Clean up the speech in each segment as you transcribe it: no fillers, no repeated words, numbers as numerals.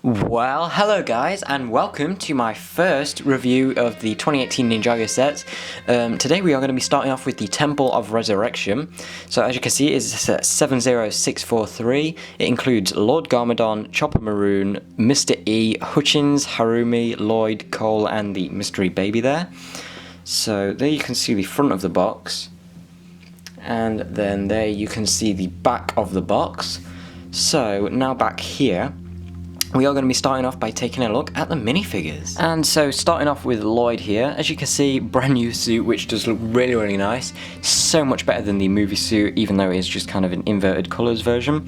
Well, hello guys, and welcome to my first review of the 2018 Ninjago sets. Today we are going to be starting off with the Temple of Resurrection. So as you can see, it is set 70643. It includes Lord Garmadon, Chopper Maroon, Mr. E, Hutchins, Harumi, Lloyd, Cole, and the mystery baby there. So there you can see the front of the box. And then there you can see the back of the box. So now back here, we are going to be starting off by taking a look at the minifigures. And so starting off with Lloyd here, as you can see, brand new suit which does look really nice. So much better than the movie suit, even though it is just kind of an inverted colours version.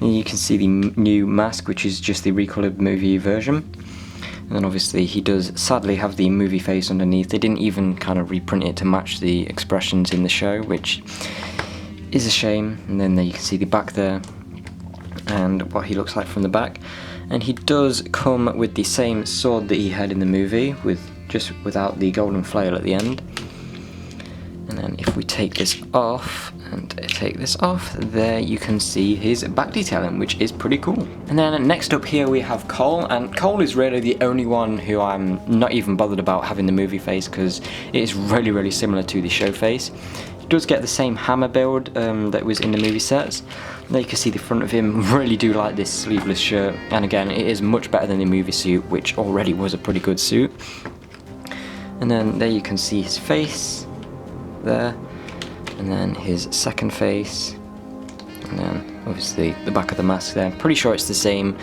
And you can see the new mask, which is just the recoloured movie version. And then obviously he does sadly have the movie face underneath. They didn't even kind of reprint it to match the expressions in the show, which is a shame. And then there you can see the back there and what he looks like from the back. And he does come with the same sword that he had in the movie, without the golden flail at the end. And then if we take this off, there you can see his back detailing, which is pretty cool. And then next up here we have Cole, and Cole is really the only one who I'm not even bothered about having the movie face, because it is really similar to the show face. He does get the same hammer build that was in the movie sets. There you can see the front of him. Really do like this sleeveless shirt, and again it is much better than the movie suit, which already was a pretty good suit. And then there you can see his face there, and then his second face, and then obviously the back of the mask there. I'm pretty sure it's the same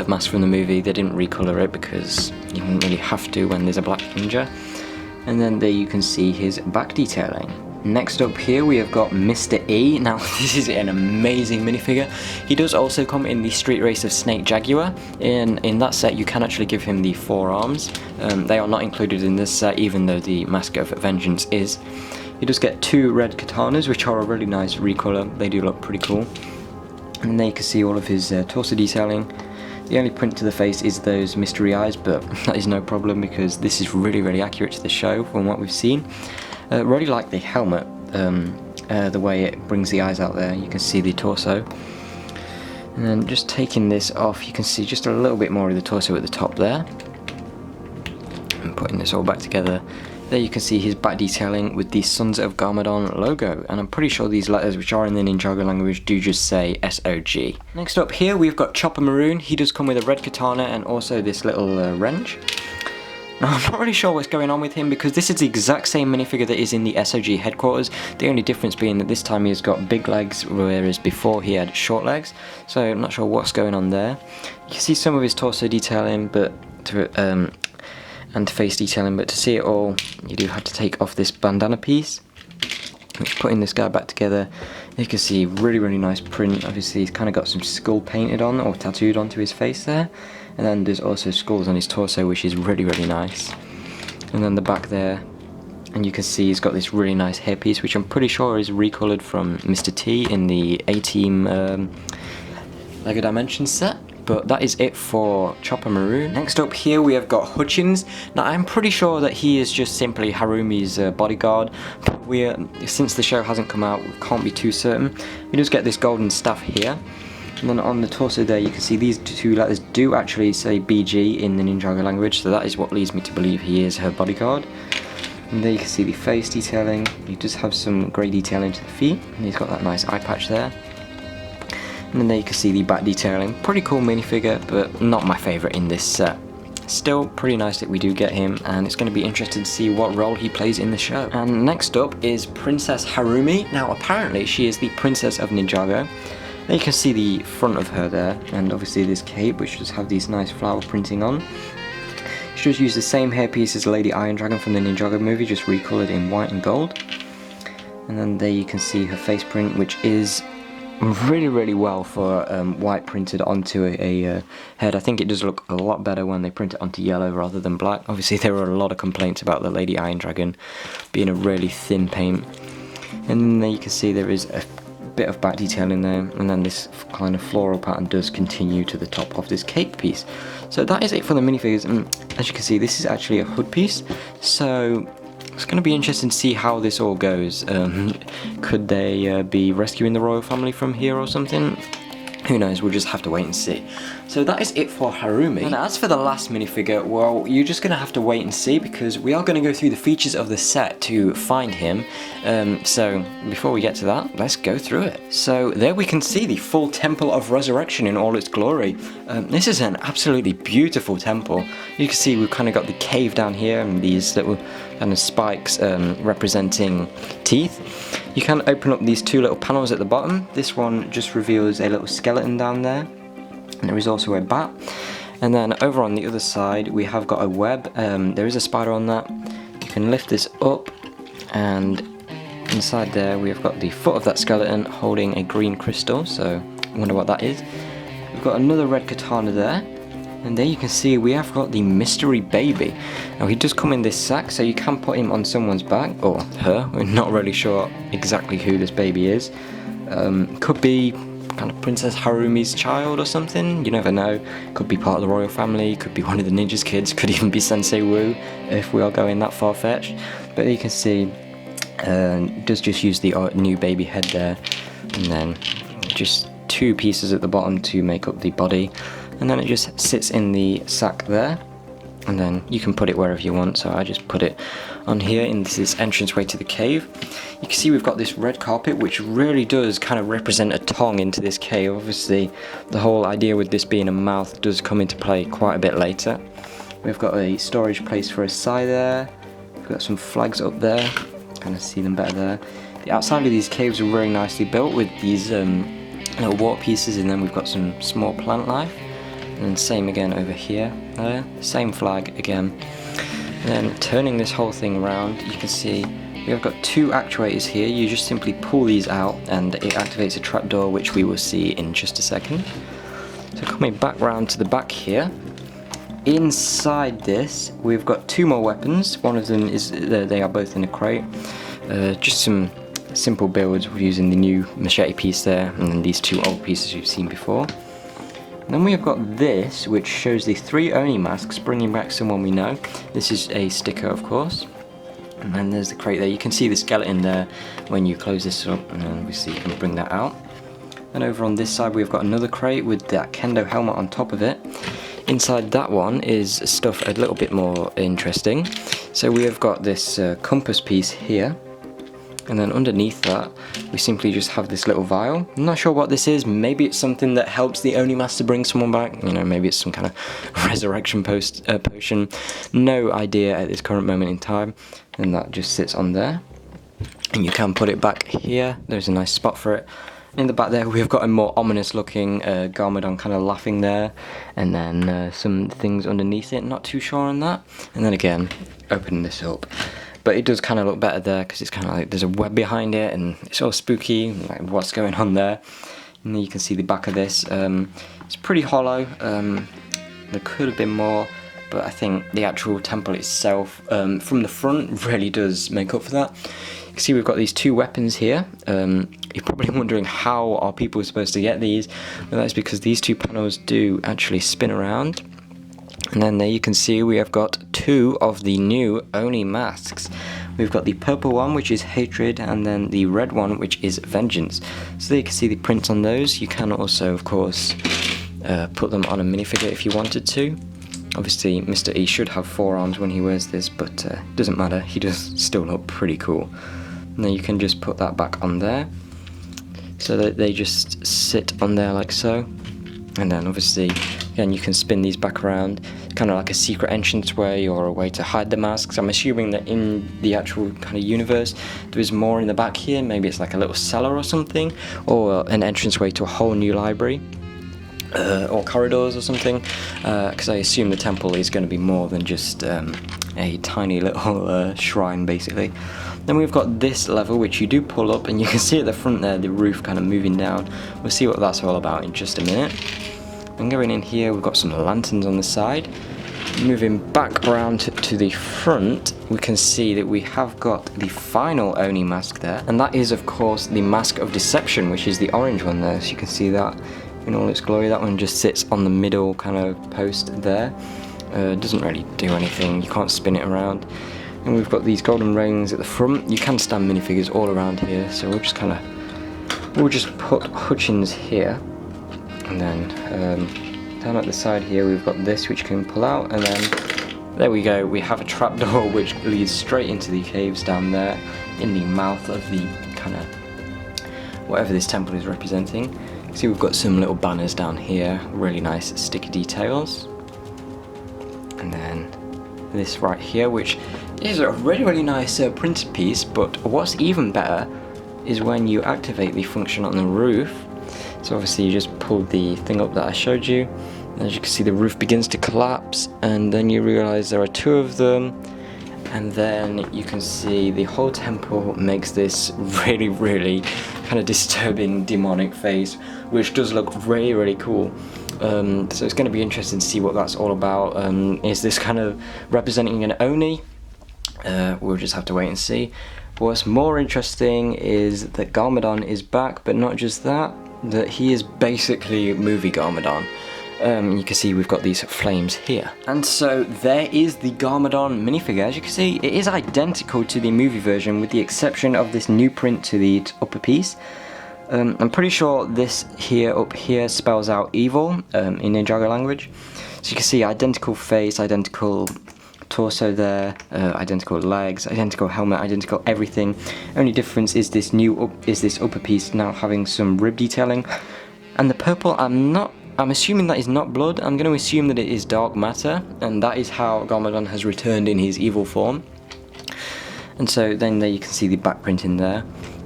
mask from the movie. They didn't recolor it because you wouldn't really have to when there's a black ninja. And then there you can see his back detailing. Next up here we have got Mr. E. Now this is an amazing minifigure. He does also come in the Street Race of Snake Jaguar. In that set you can actually give him the forearms. They are not included in this set, even though the Mask of Vengeance is. He does get two red katanas, which are a really nice recolor. They do look pretty cool. And there you can see all of his torso detailing. The only print to the face is those mystery eyes, but that is no problem because this is really accurate to the show from what we've seen. Really like the helmet, the way it brings the eyes out there. You can see the torso. And then just taking this off, you can see just a little bit more of the torso at the top there. And putting this all back together, there you can see his back detailing with the Sons of Garmadon logo. And I'm pretty sure these letters, which are in the Ninjago language, do just say SOG. Next up here we've got Chopper Maroon. He does come with a red katana and also this little wrench. Now, I'm not really sure what's going on with him because this is the exact same minifigure that is in the SOG headquarters. The only difference being that this time he has got big legs, whereas before he had short legs. So I'm not sure what's going on there. You can see some of his torso detailing, and face detailing, but to see it all, you do have to take off this bandana piece. Putting this guy back together, you can see really nice print. Obviously he's kind of got some skull painted on or tattooed onto his face there, and then there's also skulls on his torso, which is really nice. And then the back there, and you can see he's got this really nice hairpiece, which I'm pretty sure is recolored from Mr. T in the A-Team LEGO Dimensions set. But that is it for Chopper Maroon. Next up here we have got Hutchins. Now I'm pretty sure that he is just simply Harumi's bodyguard, but since the show hasn't come out, we can't be too certain. We just get this golden staff here, and then on the torso there you can see these two letters do actually say BG in the Ninjago language, so that is what leads me to believe he is her bodyguard. And there you can see the face detailing. He does have some grey detailing to the feet, and he's got that nice eye patch there. And then there you can see the back detailing. Pretty cool minifigure, but not my favourite in this set. Still pretty nice that we do get him, and it's going to be interesting to see what role he plays in the show. And next up is Princess Harumi. Now apparently she is the Princess of Ninjago. There you can see the front of her there, and obviously this cape, which does have these nice flower printing on. She does use the same hairpiece as Lady Iron Dragon from the Ninjago movie, just recoloured in white and gold. And then there you can see her face print, which is really well for white printed onto a head. I think it does look a lot better when they print it onto yellow rather than black. Obviously there were a lot of complaints about the Lady Iron Dragon being a really thin paint. And then there you can see there is a bit of back detailing there, and then this kind of floral pattern does continue to the top of this cape piece. So that is it for the minifigures, and as you can see this is actually a hood piece, so it's going to be interesting to see how this all goes. Could they be rescuing the royal family from here or something? Who knows, we'll just have to wait and see. So that is it for Harumi. And as for the last minifigure, well, you're just going to have to wait and see, because we are going to go through the features of the set to find him. So before we get to that, let's go through it. So there we can see the full Temple of Resurrection in all its glory. This is an absolutely beautiful temple. You can see we've kind of got the cave down here and these little kind of spikes representing teeth. You can open up these two little panels at the bottom. This one just reveals a little skeleton down there, and there is also a bat. And then over on the other side we have got a web. There is a spider on that. You can lift this up, and inside there we have got the foot of that skeleton holding a green crystal, so I wonder what that is. We've got another red katana there. And there you can see we have got the mystery baby. Now he does come in this sack, so you can put him on someone's back, or her. We're not really sure exactly who this baby is. Could be kind of Princess Harumi's child or something, you never know. Could be part of the royal family, could be one of the ninja's kids, could even be Sensei Wu, if we are going that far-fetched. But you can see, does just use the new baby head there, and then just two pieces at the bottom to make up the body. And then it just sits in the sack there, and then you can put it wherever you want. So I just put it on here in this entranceway to the cave. You can see we've got this red carpet, which really does kind of represent a tongue into this cave. Obviously the whole idea with this being a mouth does come into play quite a bit later. We've got a storage place for a sai there. We've got some flags up there, kind of see them better there. The outside of these caves are very nicely built with these little water pieces, and then we've got some small plant life. And same again over here, there, same flag again. And then turning this whole thing around, you can see we've got two actuators here. You just simply pull these out and it activates a trapdoor, which we will see in just a second. So coming back round to the back here, inside this we've got two more weapons. One of them is, they are both in a crate. Just some simple builds using the new machete piece there, and then these two old pieces you've seen before. Then we have got this, which shows the 3 Oni masks, bringing back someone we know. This is a sticker, of course. And then there's the crate there. You can see the skeleton there when you close this up, and then obviously you can bring that out. And over on this side we've got another crate with that kendo helmet on top of it. Inside that one is stuff a little bit more interesting. So we have got this compass piece here. And then underneath that, we simply just have this little vial. I'm not sure what this is. Maybe it's something that helps the Oni Master bring someone back. You know, maybe it's some kind of resurrection potion. No idea at this current moment in time. And that just sits on there. And you can put it back here. There's a nice spot for it. In the back there, we've got a more ominous looking Garmadon kind of laughing there. And then some things underneath it. Not too sure on that. And then again, opening this up. But it does kind of look better there, because it's kind of like there's a web behind it and it's all spooky, like what's going on there. And then you can see the back of this. It's pretty hollow. There could have been more, but I think the actual temple itself from the front really does make up for that. You can see we've got these two weapons here. You're probably wondering how are people supposed to get these. Well, that's because these two panels do actually spin around. And then there you can see we have got 2 of the new Oni masks. We've got the purple one, which is hatred, and then the red one, which is vengeance. So there you can see the prints on those. You can also, of course, put them on a minifigure if you wanted to. Obviously, Mr. E should have 4 arms when he wears this, but doesn't matter. He does still look pretty cool. And then you can just put that back on there, so that they just sit on there like so. And then obviously, again, you can spin these back around, kind of like a secret entranceway or a way to hide the masks. I'm assuming that in the actual kind of universe, there is more in the back here. Maybe it's like a little cellar or something, or an entranceway to a whole new library, or corridors or something, because I assume the temple is going to be more than just a tiny little shrine, basically. Then we've got this level, which you do pull up, and you can see at the front there, the roof kind of moving down. We'll see what that's all about in just a minute. And going in here, we've got some lanterns on the side. Moving back around to the front, we can see that we have got the final Oni mask there. And that is, of course, the Mask of Deception, which is the orange one there. So you can see that in all its glory. That one just sits on the middle kind of post there. Doesn't really do anything. You can't spin it around. And we've got these golden rings at the front. You can stand minifigures all around here. So we'll just put Hutchins here. And then down at the side here we've got this which can pull out, and then there we go, we have a trapdoor which leads straight into the caves down there in the mouth of the kind of whatever this temple is representing. See, we've got some little banners down here, really nice sticky details. And then this right here, which is a really nice printed piece, but what's even better is when you activate the function on the roof. So obviously you just pull the thing up that I showed you, and as you can see the roof begins to collapse, and then you realize there are two of them, and then you can see the whole temple makes this really kind of disturbing demonic face, which does look really cool. So it's going to be interesting to see what that's all about. Is this kind of representing an Oni? We'll just have to wait and see. What's more interesting is that Garmadon is back, but not just that, that he is basically movie Garmadon. You can see we've got these flames here. And so there is the Garmadon minifigure. As you can see, it is identical to the movie version with the exception of this new print to the upper piece. I'm pretty sure this here up here spells out evil in Ninjago language. So you can see identical face, identical torso there, identical legs, identical helmet, identical everything. Only difference is this this upper piece now having some rib detailing. And the purple, I'm assuming that is not blood. I'm going to assume that it is dark matter, and that is how Garmadon has returned in his evil form. And so then there you can see the back print in there.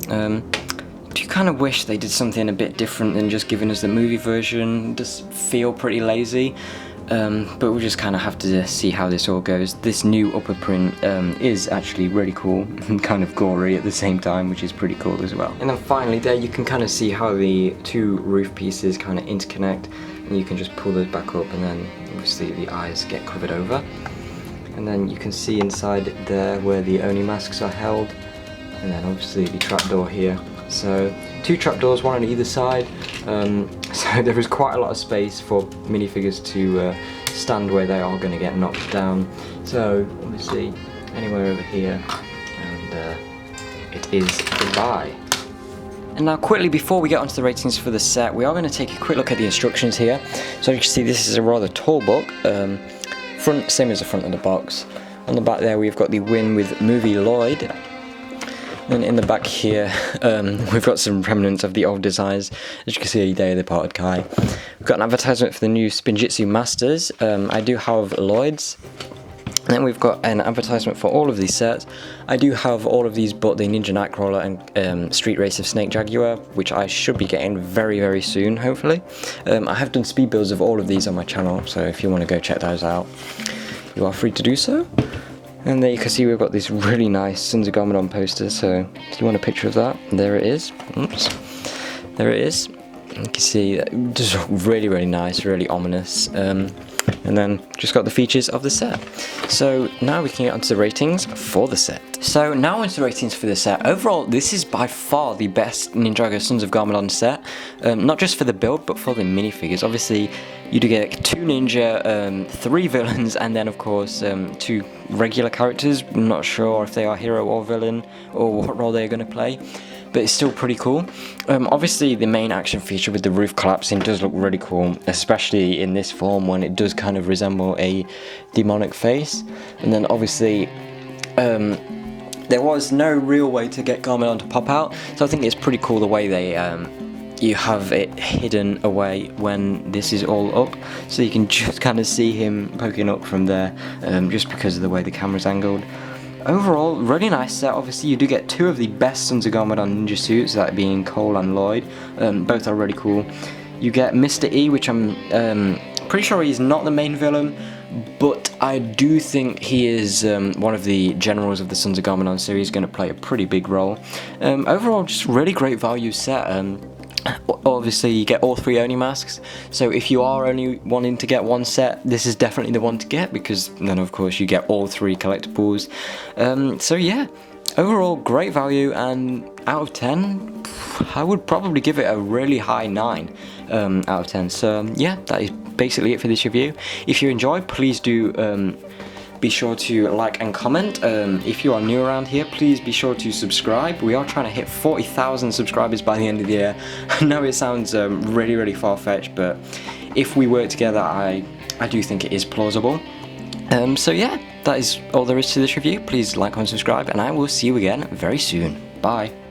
Do you kind of wish they did something a bit different than just giving us the movie version? It does feel pretty lazy, but we'll just kind of have to see how this all goes. This new upper print is actually really cool and kind of gory at the same time, which is pretty cool as well. And then finally there you can kind of see how the two roof pieces kind of interconnect, and you can just pull those back up, and then obviously the eyes get covered over. And then you can see inside there where the Oni masks are held, and then obviously the trapdoor here. So two trapdoors, one on either side, so there is quite a lot of space for minifigures to stand where they are going to get knocked down. So obviously anywhere over here, and it is goodbye. And now quickly, before we get onto the ratings for the set, we are going to take a quick look at the instructions here. So as you can see, this is a rather tall book, front same as the front of the box. On the back there we've got the win with movie Lloyd. And in the back here, we've got some remnants of the old designs. As you can see, Day of the Departed Kai. We've got an advertisement for the new Spinjitzu Masters. I do have Lloyd's. And then we've got an advertisement for all of these sets. I do have all of these but the Ninja Nightcrawler and Street Race of Snake Jaguar, which I should be getting very soon, hopefully. I have done speed builds of all of these on my channel, so if you want to go check those out, you are free to do so. And there you can see we've got this really nice Sons of Garmadon poster, so if you want a picture of that, there it is. Oops. There it is. You can see just really nice, really ominous. And then just got the features of the set. So now we can get onto the ratings for the set. So now onto the ratings for the set. Overall, this is by far the best Ninjago Sons of Garmadon set. Not just for the build, but for the minifigures. Obviously, you do get 2 ninja, 3 villains, and then of course 2 regular characters. I'm not sure if they are hero or villain, or what role they're going to play. But it's still pretty cool. Obviously the main action feature with the roof collapsing does look really cool, especially in this form when it does kind of resemble a demonic face. And then obviously there was no real way to get Garmadon to pop out, so I think it's pretty cool the way they you have it hidden away when this is all up, so you can just kind of see him poking up from there, just because of the way the camera's angled. Overall, really nice set. Obviously you do get 2 of the best Sons of Garmadon ninja suits, that being Cole and Lloyd. Both are really cool. You get Mr. E, which I'm pretty sure he's not the main villain, but I do think he is one of the generals of the Sons of Garmadon series, going to play a pretty big role. Overall, just really great value set. Obviously you get all 3 Oni masks, so if you are only wanting to get one set, this is definitely the one to get, because then of course you get all 3 collectibles. So yeah, overall great value, and out of 10 I would probably give it a really high 9 out of 10. So yeah, that is basically it for this review. If you enjoyed, please do be sure to like and comment. If you are new around here, please be sure to subscribe. We are trying to hit 40,000 subscribers by the end of the year. I know it sounds really far-fetched, but if we work together, I do think it is plausible. So yeah, that is all there is to this review. Please like and subscribe, and I will see you again very soon. Bye.